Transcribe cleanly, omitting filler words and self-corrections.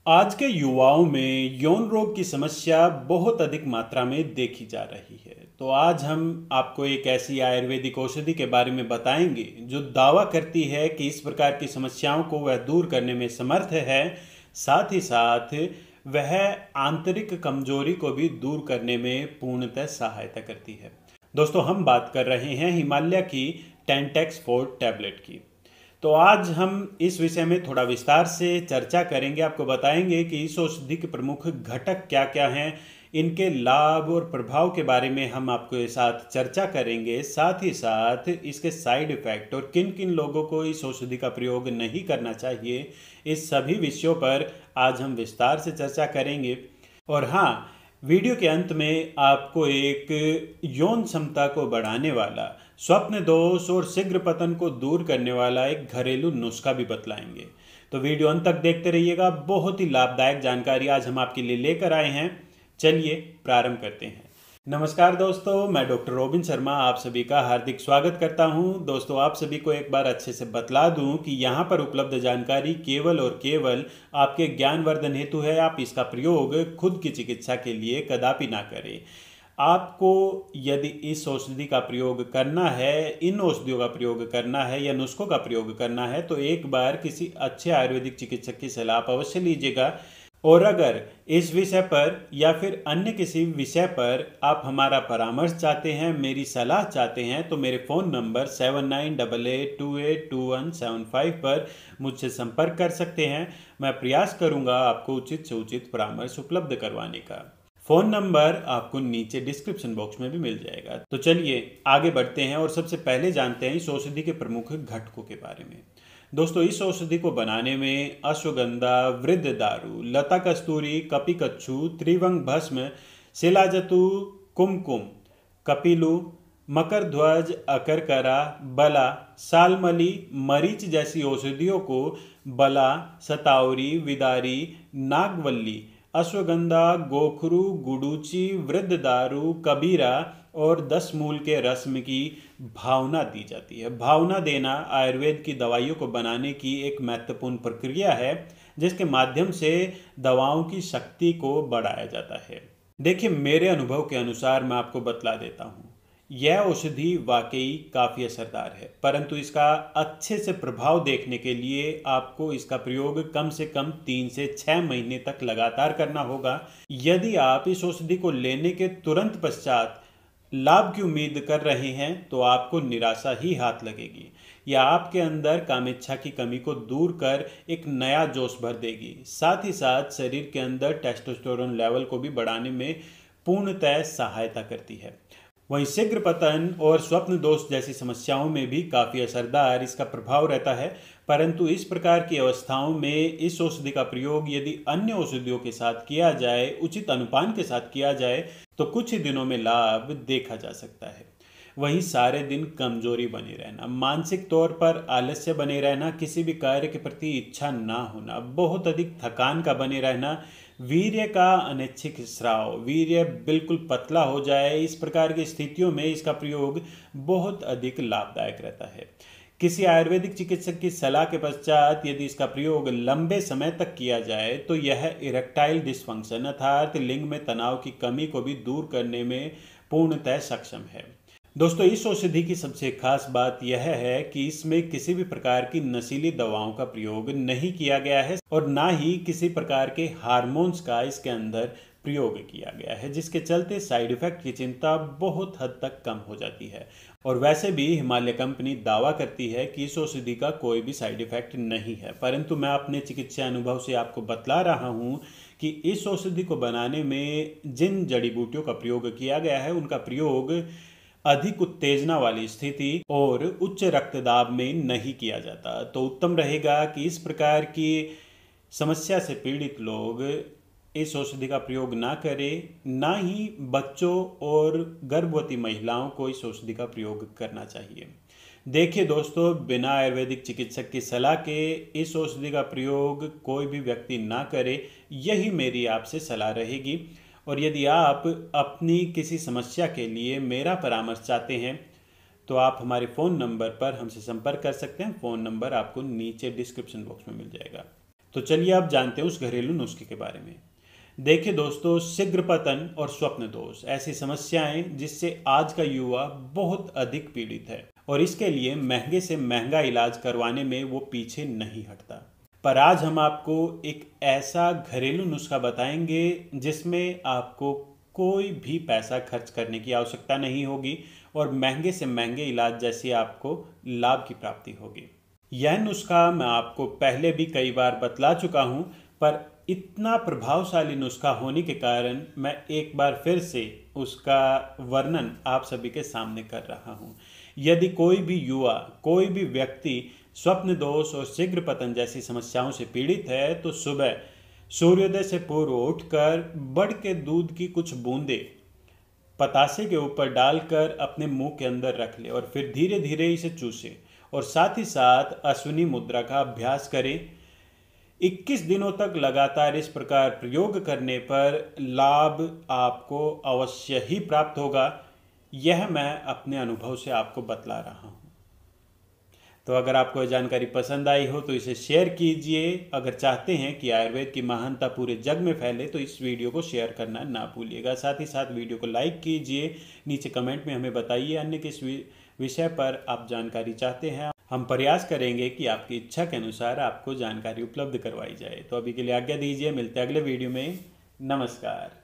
आज के युवाओं में यौन रोग की समस्या बहुत अधिक मात्रा में देखी जा रही है। तो आज हम आपको एक ऐसी आयुर्वेदिक औषधि के बारे में बताएंगे जो दावा करती है कि इस प्रकार की समस्याओं को वह दूर करने में समर्थ है। साथ ही साथ वह आंतरिक कमजोरी को भी दूर करने में पूर्णतः सहायता करती है। दोस्तों, हम बात कर रहे हैं हिमालय की टेंटेक्स 4 टैबलेट की। तो आज हम इस विषय में थोड़ा विस्तार से चर्चा करेंगे, आपको बताएंगे कि इस औषधि के प्रमुख घटक क्या क्या हैं, इनके लाभ और प्रभाव के बारे में हम आपके साथ चर्चा करेंगे। साथ ही साथ इसके साइड इफेक्ट और किन किन लोगों को इस औषधि का प्रयोग नहीं करना चाहिए, इस सभी विषयों पर आज हम विस्तार से चर्चा करेंगे। और हाँ, वीडियो के अंत में आपको एक यौन क्षमता को बढ़ाने वाला, स्वप्न दोष और शीघ्र पतन को दूर करने वाला एक घरेलू नुस्खा भी बतलाएंगे। तो वीडियो अंत तक देखते रहिएगा, बहुत ही लाभदायक जानकारी आज हम आपके लिए लेकर आए हैं। चलिए प्रारंभ करते हैं। नमस्कार दोस्तों, मैं डॉक्टर रोबिन शर्मा आप सभी का हार्दिक स्वागत करता हूं। दोस्तों, आप सभी को एक बार अच्छे से बतला दूं कि यहां पर उपलब्ध जानकारी केवल और केवल आपके ज्ञानवर्धन हेतु है। आप इसका प्रयोग खुद की चिकित्सा के लिए कदापि ना करें। आपको यदि इस औषधि का प्रयोग करना है, इन औषधियों का प्रयोग करना है या नुस्खों का प्रयोग करना है, तो एक बार किसी अच्छे आयुर्वेदिक चिकित्सक की सलाह आप अवश्य लीजिएगा। और अगर इस विषय पर या फिर अन्य किसी विषय पर आप हमारा परामर्श चाहते हैं, मेरी सलाह चाहते हैं, तो मेरे फ़ोन नंबर 7988282175 पर मुझसे संपर्क कर सकते हैं। मैं प्रयास करूंगा आपको उचित से उचित परामर्श उपलब्ध करवाने का। फ़ोन नंबर आपको नीचे डिस्क्रिप्शन बॉक्स में भी मिल जाएगा। तो चलिए आगे बढ़ते हैं और सबसे पहले जानते हैं इस औषधि के प्रमुख घटकों के बारे में। दोस्तों, इस औषधि को बनाने में अश्वगंधा, वृद्ध दारू, लता कस्तूरी, कपिकच्छु, त्रिवंग भस्म, शिलाजतु, कुमकुम, कपिलु, मकरध्वज, अकरकरा, बला, सालमली, मरीच जैसी औषधियों को बला, सतावरी, विदारी, नागवल्ली, अश्वगंधा, गोखरू, गुडूची, वृद्ध दारू, कबीरा और 10 मूल के रस्म की भावना दी जाती है। भावना देना आयुर्वेद की दवाइयों को बनाने की एक महत्वपूर्ण प्रक्रिया है, जिसके माध्यम से दवाओं की शक्ति को बढ़ाया जाता है। देखिए, मेरे अनुभव के अनुसार मैं आपको बतला देता हूँ, यह औषधि वाकई काफ़ी असरदार है, परंतु इसका अच्छे से प्रभाव देखने के लिए आपको इसका प्रयोग कम से कम 3 से 6 महीने तक लगातार करना होगा। यदि आप इस औषधि को लेने के तुरंत पश्चात लाभ की उम्मीद कर रहे हैं, तो आपको निराशा ही हाथ लगेगी। यह आपके अंदर कामेच्छा की कमी को दूर कर एक नया जोश भर देगी। साथ ही साथ शरीर के अंदर टेस्टोस्टेरोन लेवल को भी बढ़ाने में पूर्णतः सहायता करती है। वहीं शीघ्र पतन और स्वप्न दोष जैसी समस्याओं में भी काफ़ी असरदार इसका प्रभाव रहता है। परंतु इस प्रकार की अवस्थाओं में इस औषधि का प्रयोग यदि अन्य औषधियों के साथ किया जाए, उचित अनुपान के साथ किया जाए, तो कुछ ही दिनों में लाभ देखा जा सकता है। वहीं सारे दिन कमजोरी बने रहना, मानसिक तौर पर आलस्य बने रहना, किसी भी कार्य के प्रति इच्छा ना होना, बहुत अधिक थकान का बने रहना, वीर्य का अनैच्छिक स्राव, वीर्य बिल्कुल पतला हो जाए, इस प्रकार की स्थितियों में इसका प्रयोग बहुत अधिक लाभदायक रहता है। किसी आयुर्वेदिक चिकित्सक की सलाह के पश्चात यदि इसका प्रयोग लंबे समय तक किया जाए, तो यह इरेक्टाइल डिसफंक्शन अर्थात लिंग में तनाव की कमी को भी दूर करने में पूर्णतः सक्षम है। दोस्तों, इस औषधि की सबसे खास बात यह है कि इसमें किसी भी प्रकार की नशीली दवाओं का प्रयोग नहीं किया गया है और ना ही किसी प्रकार के हार्मोन्स का इसके अंदर प्रयोग किया गया है, जिसके चलते साइड इफेक्ट की चिंता बहुत हद तक कम हो जाती है। और वैसे भी हिमालय कंपनी दावा करती है कि इस औषधि का कोई भी साइड इफेक्ट नहीं है, परंतु मैं अपने चिकित्सा अनुभव से आपको बतला रहा हूँ कि इस औषधि को बनाने में जिन जड़ी बूटियों का प्रयोग किया गया है, उनका प्रयोग अधिक उत्तेजना वाली स्थिति और उच्च रक्तदाब में नहीं किया जाता। तो उत्तम रहेगा कि इस प्रकार की समस्या से पीड़ित लोग इस औषधि का प्रयोग ना करें, ना ही बच्चों और गर्भवती महिलाओं को इस औषधि का प्रयोग करना चाहिए। देखिए दोस्तों, बिना आयुर्वेदिक चिकित्सक की सलाह के इस औषधि का प्रयोग कोई भी व्यक्ति ना करे, यही मेरी आपसे सलाह रहेगी। और यदि आप अपनी किसी समस्या के लिए मेरा परामर्श चाहते हैं, तो आप हमारे फ़ोन नंबर पर हमसे संपर्क कर सकते हैं। फ़ोन नंबर आपको नीचे डिस्क्रिप्शन बॉक्स में मिल जाएगा। तो चलिए अब जानते हैं उस घरेलू नुस्खे के बारे में। देखिए दोस्तों, शीघ्र पतन और स्वप्न दोष ऐसी समस्याएं जिससे आज का युवा बहुत अधिक पीड़ित है और इसके लिए महंगे से महंगा इलाज करवाने में वो पीछे नहीं हटता। पर आज हम आपको एक ऐसा घरेलू नुस्खा बताएंगे जिसमें आपको कोई भी पैसा खर्च करने की आवश्यकता नहीं होगी और महंगे से महंगे इलाज जैसी आपको लाभ की प्राप्ति होगी। यह नुस्खा मैं आपको पहले भी कई बार बतला चुका हूं, पर इतना प्रभावशाली नुस्खा होने के कारण मैं एक बार फिर से उसका वर्णन आप सभी के सामने कर रहा हूं। यदि कोई भी युवा, कोई भी व्यक्ति स्वप्न दोष और शीघ्र पतन जैसी समस्याओं से पीड़ित है तो सुबह सूर्योदय से पूर्व उठकर बड़ के दूध की कुछ बूंदें पतासे के ऊपर डालकर अपने मुंह के अंदर रख ले और फिर धीरे धीरे इसे चूसे और साथ ही साथ अश्विनी मुद्रा का अभ्यास करें। 21 दिनों तक लगातार इस प्रकार प्रयोग करने पर लाभ आपको अवश्य ही प्राप्त होगा। यह मैं अपने अनुभव से आपको बतला रहा हूं। तो अगर आपको यह जानकारी पसंद आई हो तो इसे शेयर कीजिए। अगर चाहते हैं कि आयुर्वेद की महानता पूरे जग में फैले तो इस वीडियो को शेयर करना ना भूलिएगा। साथ ही साथ वीडियो को लाइक कीजिए। नीचे कमेंट में हमें बताइए अन्य किस विषय पर आप जानकारी चाहते हैं। हम प्रयास करेंगे कि आपकी इच्छा के अनुसार आपको जानकारी उपलब्ध करवाई जाए। तो अभी के लिए आज्ञा दीजिए, मिलते हैं अगले वीडियो में। नमस्कार।